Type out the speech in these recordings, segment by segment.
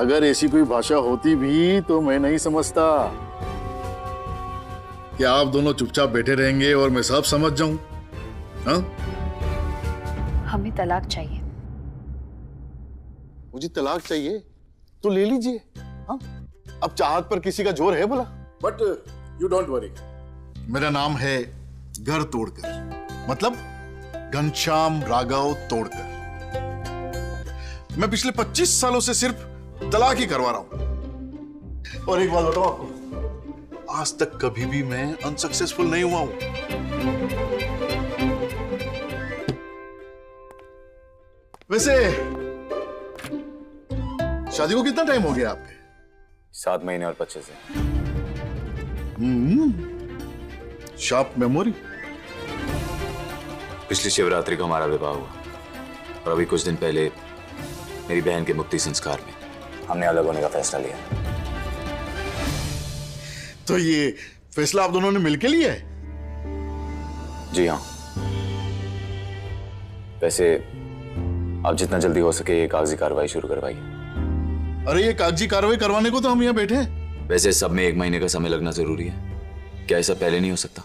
अगर ऐसी कोई भाषा होती भी तो मैं नहीं समझता। क्या आप दोनों चुपचाप बैठे रहेंगे और मैं सब समझ जाऊं? हाँ? हमें तलाक चाहिए। मुझे तलाक चाहिए तो ले लीजिए। हाँ? अब चाहत पर किसी का जोर है बोला? But you don't worry. मेरा नाम है घर तोड़कर, मतलब घनश्याम राघव तोड़कर। मैं पिछले 25 सालों से सिर्फ तलाक ही करवा रहा हूं। और एक बात बताऊं आपको, आज तक कभी भी मैं अनसक्सेसफुल नहीं हुआ हूं। वैसे शादी को कितना टाइम हो गया आपके? 7 महीने और 25 दिन। Sharp memory. पिछली शिवरात्रि को हमारा विवाह हुआ और अभी कुछ दिन पहले मेरी बहन के मुक्ति संस्कार में हमने अलग होने का फैसला लिया। तो ये फैसला आप दोनों ने मिलकर लिया है? जी हाँ। वैसे आप जितना जल्दी हो सके ये कागजी कार्रवाई शुरू करवाइए। अरे ये कागजी कार्रवाई करवाने को तो हम यहाँ बैठे हैं। वैसे सब में 1 महीने का समय लगना जरूरी है, क्या ऐसा पहले नहीं हो सकता?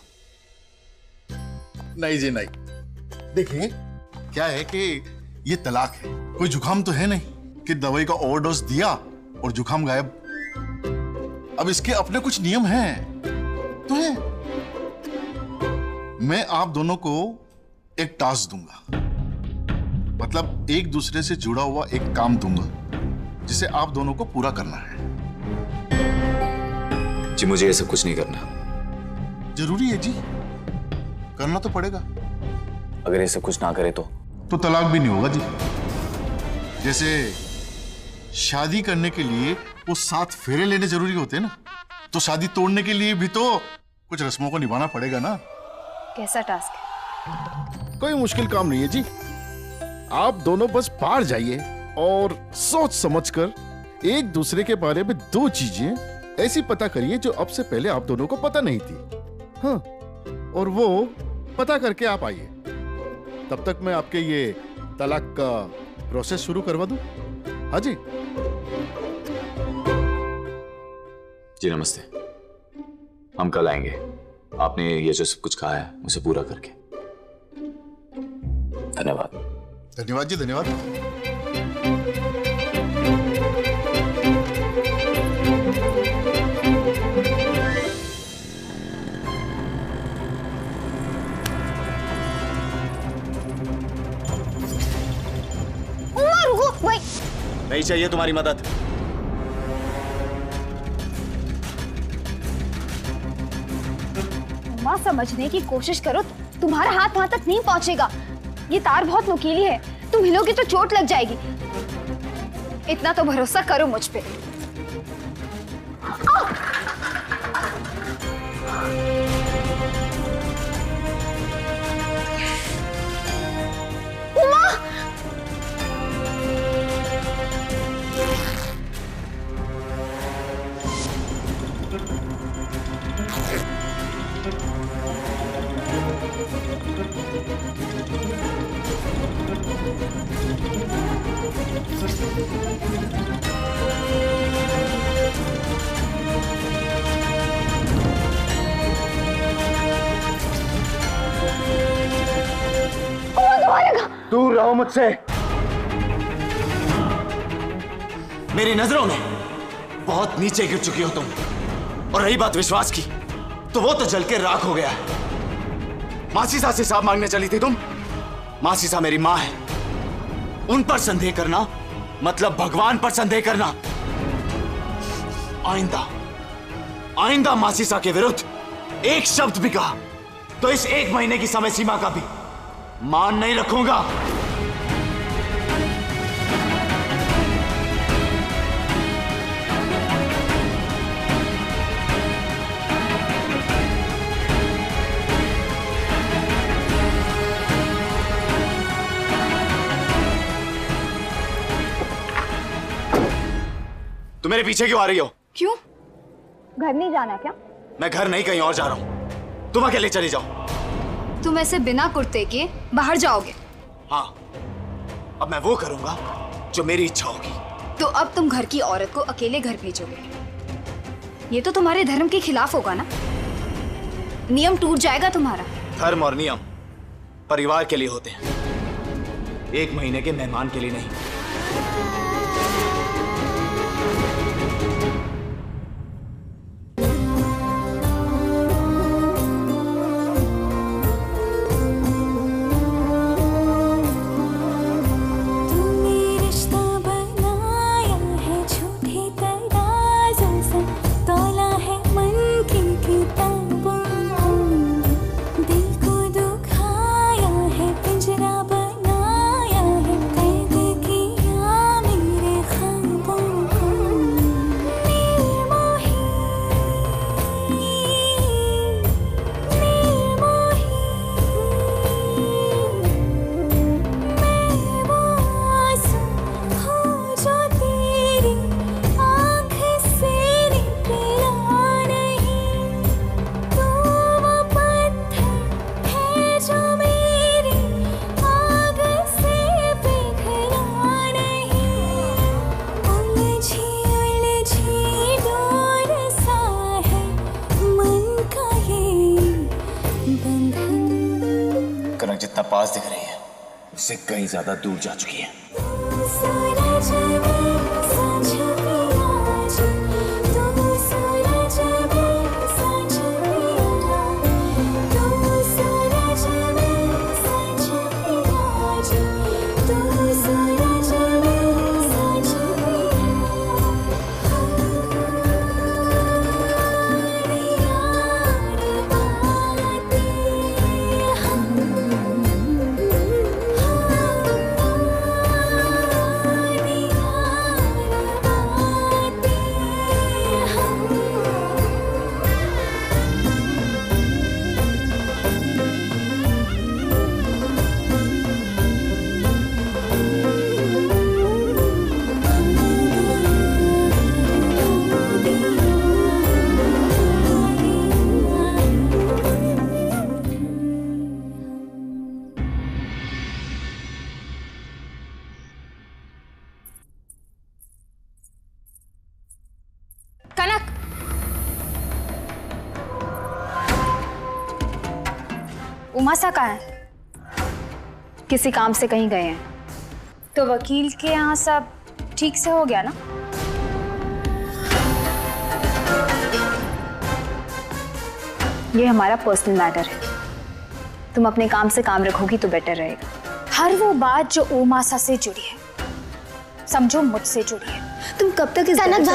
नहीं जी नहीं। देखिए क्या है कि ये तलाक है, कोई जुकाम तो है नहीं कि दवाई का ओवरडोज दिया और जुकाम गायब। अब इसके अपने कुछ नियम हैं तो है। मैं आप दोनों को एक टास्क दूंगा, मतलब एक दूसरे से जुड़ा हुआ एक काम दूंगा जिसे आप दोनों को पूरा करना है। जी मुझे ये सब कुछ नहीं करना। जरूरी है जी, करना तो पड़ेगा। अगर ये सब कुछ ना करे तो तलाक भी नहीं होगा जी। जैसे शादी करने के लिए वो 7 फेरे लेने जरूरी होते हैं ना, तो शादी तोड़ने के लिए भी तो कुछ रस्मों को निभाना पड़ेगा ना। कैसा टास्क है? कोई मुश्किल काम नहीं है जी। आप दोनों बस बाहर जाइए और सोच समझकर एक दूसरे के बारे में 2 चीजें ऐसी पता करिए जो अब से पहले आप दोनों को पता नहीं थी। हाँ, और वो पता करके आप आइए। तब तक मैं आपके ये तलाक का प्रोसेस शुरू करवा दूं। हाँ जी। जी नमस्ते। हम कल आएंगे, आपने ये जो सब कुछ कहा है उसे पूरा करके। धन्यवाद। धन्यवाद जी, धन्यवाद। नहीं चाहिए तुम्हारी मदद। माँ समझने की कोशिश करो, तुम्हारा हाथ वहां तक नहीं पहुंचेगा। ये तार बहुत नुकीली है, तुम हिलोगे तो चोट लग जाएगी। इतना तो भरोसा करो मुझ पे। दूर रहो मुझसे। मेरी नजरों में बहुत नीचे गिर चुकी हो तुम। और रही बात विश्वास की, तो वो तो जल के राख हो गया है। मासीसा से हिसाब मांगने चली थी तुम। मासीसा मेरी मां है, उन पर संदेह करना मतलब भगवान पर संदेह करना। आइंदा मासीसा के विरुद्ध एक शब्द भी कहा तो इस 1 महीने की समय सीमा का भी मान नहीं रखूंगा। तुम मेरे पीछे क्यों आ रही हो? क्यों? घर नहीं जाना क्या? मैं घर नहीं, कहीं और जा रहा हूं। तुम अकेले चली जाओ। तुम ऐसे बिना कुर्ते के बाहर जाओगे? हाँ, अब मैं वो करूंगा जो मेरी इच्छा होगी, तो अब तुम घर की औरत को अकेले घर भेजोगे? ये तो तुम्हारे धर्म के खिलाफ होगा ना? नियम टूट जाएगा तुम्हारा। धर्म और नियम परिवार के लिए होते हैं, एक महीने के मेहमान के लिए नहीं। कनक जितना पास दिख रही है उससे कहीं ज्यादा दूर जा चुकी है। कनक, उमासा कहाँ है? किसी काम से कहीं गए हैं? तो वकील के यहाँ सब ठीक से हो गया ना? ये हमारा पर्सनल मैटर है, तुम अपने काम से काम रखोगी तो बेटर रहेगा। हर वो बात जो उमासा से जुड़ी है, समझो मुझसे जुड़ी है। तुम कब तक इस कनक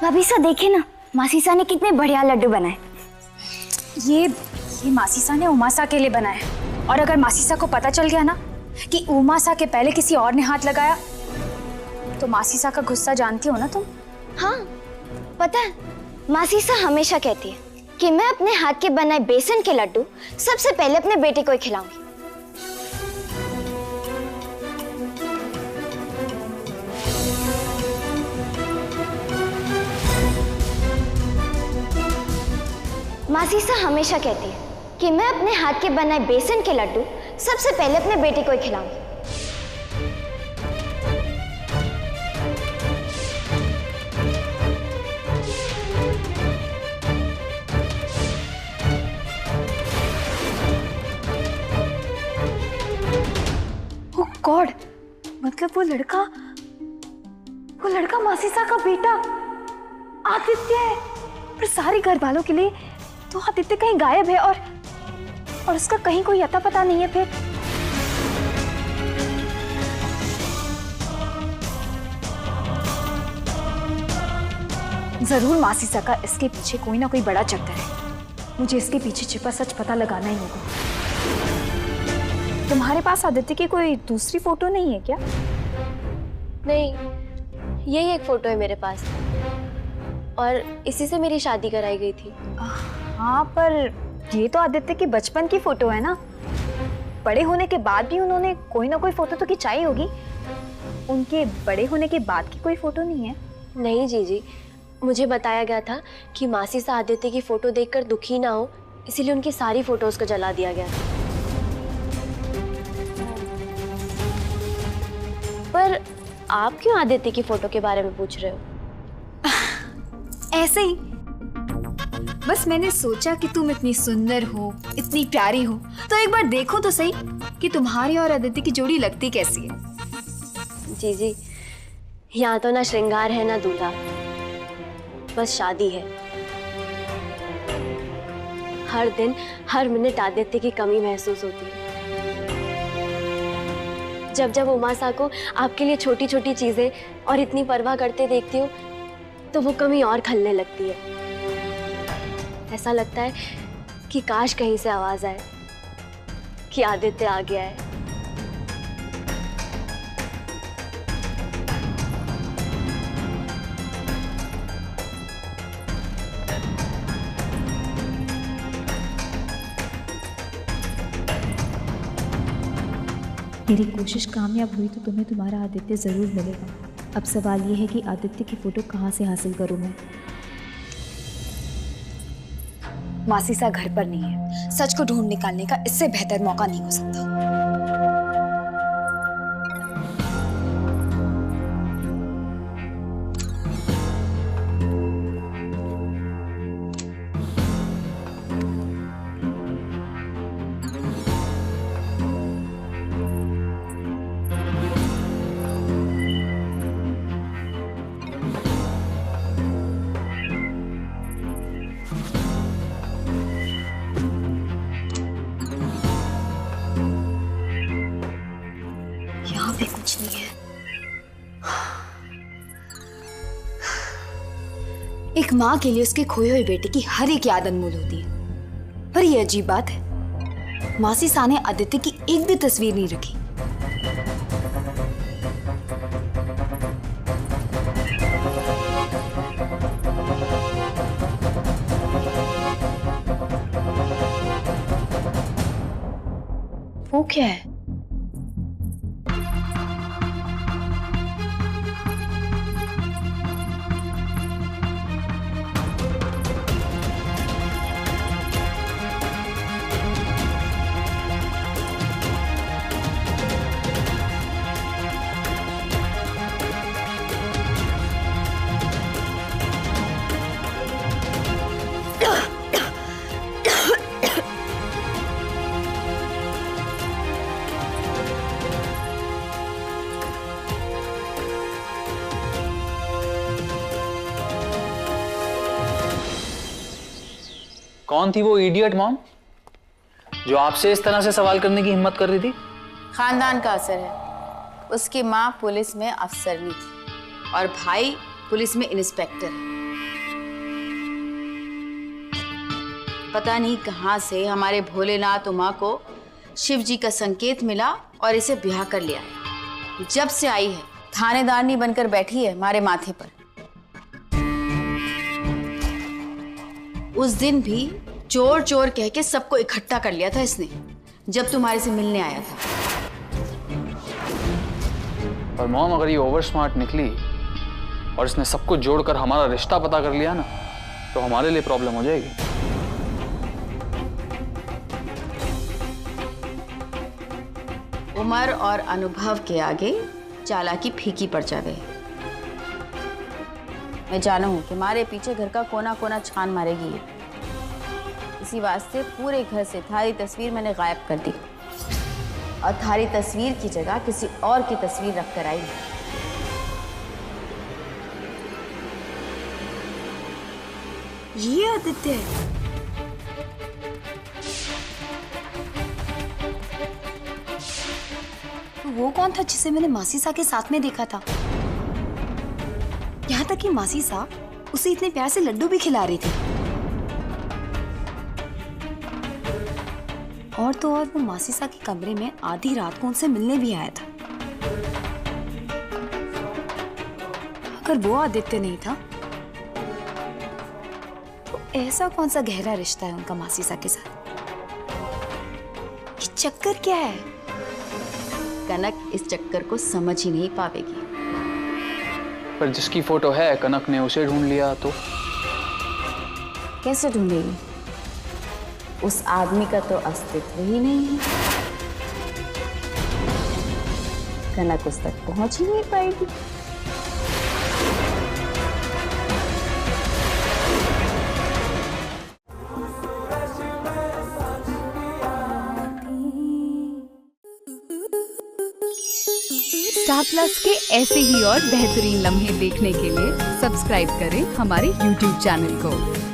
भाभी सा देखे ना, मासी सा ने कितने बढ़िया लड्डू बनाए। ये मासीसा ने उमासा के लिए बनाया है, और अगर मासीसा को पता चल गया ना कि उमासा के पहले किसी और ने हाथ लगाया तो मासीसा का गुस्सा जानती हो ना तुम? हाँ पता है, मासीसा हमेशा कहती है कि मैं अपने हाथ के बनाए बेसन के लड्डू सबसे पहले अपने बेटे को ही खिलाऊंगी। मासीसा हमेशा कहती है कि मैं अपने हाथ के बनाए बेसन के लड्डू सबसे पहले अपने बेटे को ही खिलाऊंगी। ओह गॉड, मतलब वो लड़का मासीसा का बेटा आदित्य है। पर सारे घर वालों के लिए तो आदित्य कहीं गायब है, और उसका कहीं कोई अता पता नहीं है। फिर जरूर मासीसा का इसके पीछे कोई ना कोई बड़ा चक्कर है। मुझे इसके पीछे छिपा सच पता लगाना ही होगा। तुम्हारे पास आदित्य की कोई दूसरी फोटो नहीं है क्या? नहीं, यही एक फोटो है मेरे पास, और इसी से मेरी शादी कराई गई थी। हाँ, पर ये तो आदित्य की बचपन की फोटो है ना। बड़े होने के बाद भी उन्होंने कोई ना कोई फोटो तो खिंचाई होगी। उनके बड़े होने के बाद की कोई फोटो नहीं है? नहीं जीजी, मुझे बताया गया था कि मासीसा आदित्य की फोटो देखकर दुखी ना हो, इसीलिए उनकी सारी फोटोज को जला दिया गया। पर आप क्यों आदित्य की फोटो के बारे में पूछ रहे हो? ऐसे ही, बस मैंने सोचा कि तुम इतनी सुंदर हो, इतनी प्यारी हो, तो एक बार देखो तो सही कि तुम्हारी और आदित्य की जोड़ी लगती कैसी है। जी, यहाँ तो ना श्रृंगार है ना दूल्हा, बस शादी है। हर दिन हर मिनट आदित्य की कमी महसूस होती है। जब जब उमासा को आपके लिए छोटी छोटी चीजें और इतनी परवाह करते देखती हूँ तो वो कमी और खलने लगती है। ऐसा लगता है कि काश कहीं से आवाज आए कि आदित्य आ गया है। मेरी कोशिश कामयाब हुई तो तुम्हें तुम्हारा आदित्य ज़रूर मिलेगा। अब सवाल ये है कि आदित्य की फ़ोटो कहाँ से हासिल करूँ मैं। मासीसा घर पर नहीं है। सच को ढूंढ निकालने का इससे बेहतर मौका नहीं हो सकता। पे कुछ नहीं है। एक माँ के लिए उसके खोए हुए बेटे की हर एक याद अनमोल होती है, पर यह अजीब बात है, मासीसा ने आदित्य की एक भी तस्वीर नहीं रखी। वो क्या है? कौन थी वो इडियट मॉम जो आपसे इस तरह से सवाल करने की हिम्मत कर रही थी? खानदान का असर है। उसकी माँ पुलिस में अफसरनी थी और भाई पुलिस में इंस्पेक्टर है। पता नहीं कहां से हमारे भोलेनाथ उमा को शिव जी का संकेत मिला और इसे ब्याह कर लिया है। जब से आई है थानेदारनी बनकर बैठी है हमारे माथे पर। उस दिन भी चोर चोर कह के सबको इकट्ठा कर लिया था इसने, जब तुम्हारे से मिलने आया था। और मॉम अगर ये ओवर स्मार्ट निकली और इसने सबको जोड़कर हमारा रिश्ता पता कर लिया ना, तो हमारे लिए प्रॉब्लम हो जाएगी। उम्र और अनुभव के आगे चालाकी फीकी पड़ जावे। मैं जाना हूं कि हमारे पीछे घर का कोना कोना छान मारेगी ये। इसी वास्ते पूरे घर से थारी तस्वीर मैंने गायब कर दी और थारी तस्वीर की जगह किसी और की तस्वीर रख कर आई। ये आदित्य है। तो वो कौन था जिसे मैंने मासीसा के साथ में देखा था? यहाँ तक कि मासीसा उसे इतने प्यार से लड्डू भी खिला रही थी। और तो और वो मासीसा के कमरे में आधी रात को उनसे मिलने भी आया था। अगर वो आदित्य नहीं था तो ऐसा कौन सा गहरा रिश्ता है उनका मासीसा के साथ? ये चक्कर क्या है? कनक इस चक्कर को समझ ही नहीं पावेगी। पर जिसकी फोटो है कनक ने उसे ढूंढ लिया तो कैसे ढूंढेगी? उस आदमी का तो अस्तित्व ही नहीं है। कनक उस तक पहुंच ही नहीं पाएगी। स्टार प्लस के ऐसे ही और बेहतरीन लम्हे देखने के लिए सब्सक्राइब करें हमारे YouTube चैनल को।